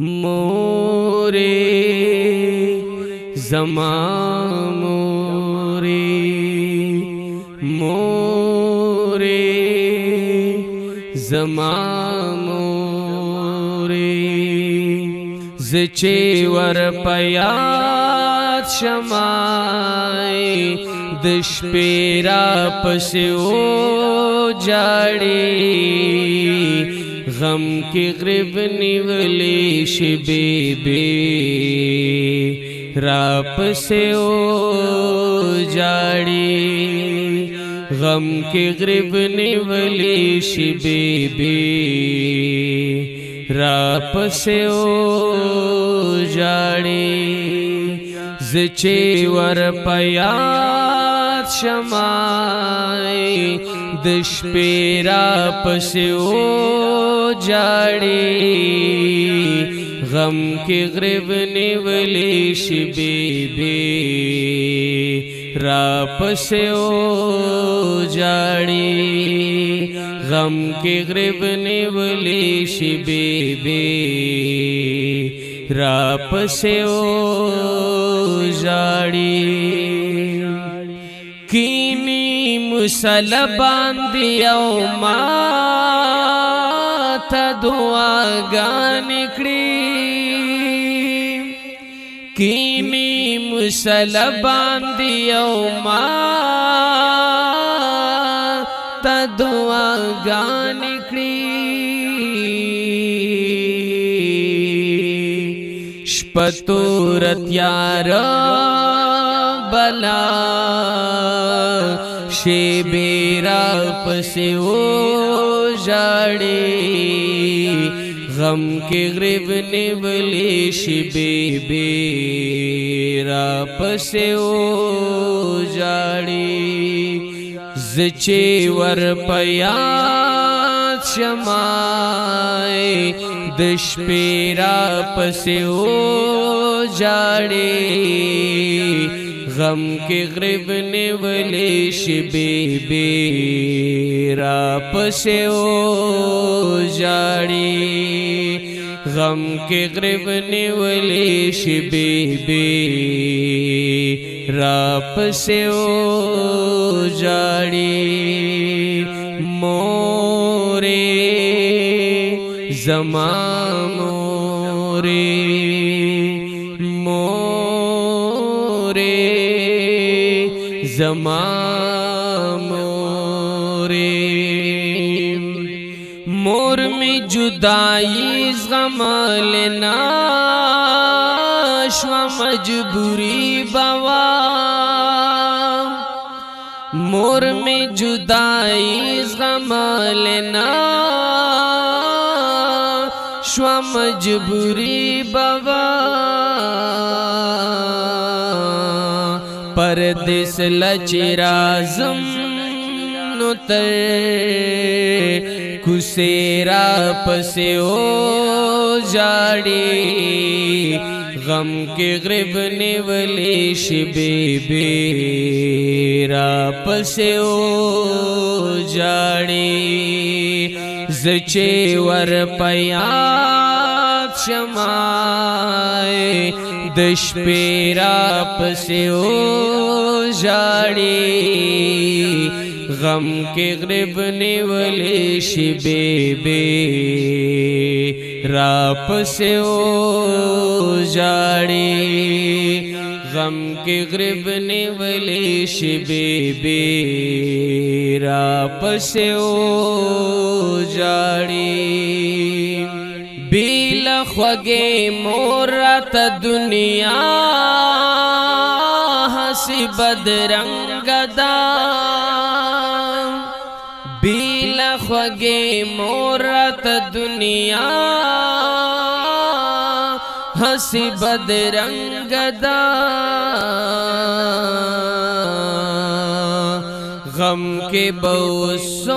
मोरे ज़मा मोरे मोरे ज़मा मोरे ज़चे वर पयात शमाए दशपेरा पस्यो जाड़े गम के ग्रिब निवले शिबेबे राप से ओ जाड़े गम के ग्रिब निवले शिबेबे राप से ओ जाड़े ज़चे वर पयात शमाए दशपेरा पस्यो जाड़े गम के ग्रिब निवले शिबेबे राप से ओ जाड़े गम के ग्रिब निवले शिबेबे राप से ओ जाड़े कीनी मुसल बांधियो माथा दुआ गानिकड़ी कीनी मुसल बांधियो माथा दुआ गानिकड़ी शपतोरत यार बला शेबेरा पस्यो जाड़े गम के ग्रिब निवले शिबेबे राप से ओ जाड़े ज़चे वर पयात शमाए दशपेरा पस्यो जाड़े गम के ग्रिब निवले शिबेबे राप से ओ जाड़े गम के ग्रिब निवले शिबेबे राप से ओ जाड़े मोरे ज़मा मोरे मोरे ज़मा मोरे मोर में जुदाई गम लेना श्वा मजबूरी बवा मोर में जुदाई गम लेना श्वा मजबूरी बवा परदेस लचिराज़म नुतर कुसेरा पस्यो जाड़े गम के ग्रिब निवले शिबेबे राप से ओ जाड़े ज़चे वर पयात शमाए दशपेरा पस्यो जाड़े गम के ग्रिब निवले शिबेबे राप से ओ जाड़े गम के ग्रिब निवले शिबेबे राप से ओ जाड़े बिल ख्वगे मोरत दुनिया हसी बदरंगदा बिल ख्वगे मोरत दुनिया हसी बदरंगदा गम के बौसोग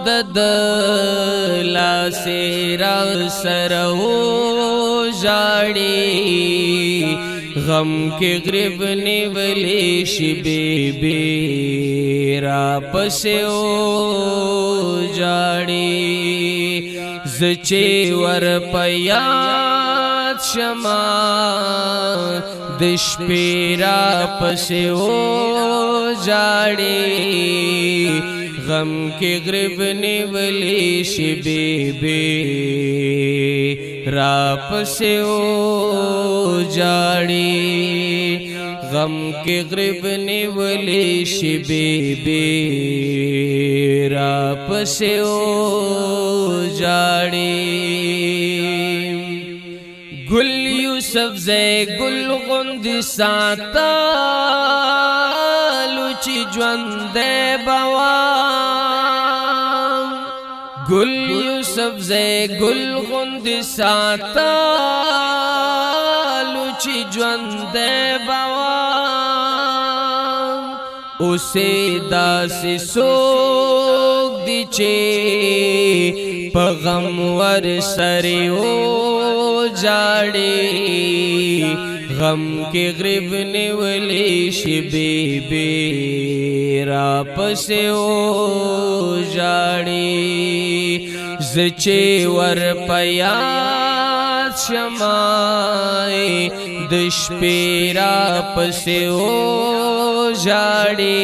ददला सेरा सरओ जाड़े गम के ग्रिब निवले शिबेबे राप से ओ जाड़े زچے ور پیاد شما دش پیرا پسے او جاڑے غم کے غرب نیولی شی بے بے را پسے او جاڑے غم کے غرب نیولی شی بے بے را پسے او جاڑے گل یوسف زے گل غند ساتا لوچی جوندے بوا گل یوسف زے گل غند ساتا لوچی جوندے بوا اسے داسی سوک دی چے پغم ور سرے او جاڑے غم کے غرب نیولی شی بے بے را پسے او جاڑے زچے ور پیاد شمائے دش پیرا پسے او جاڑے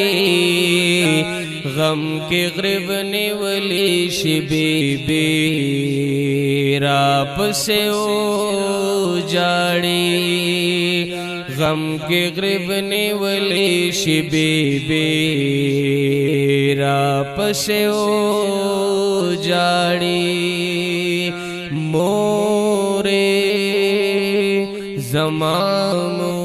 غم کے غرب نیولی شی بے بے را پسے او جاڑے غم کے غرب نیولی شی بے بے را پسے او جاڑے مورے زمام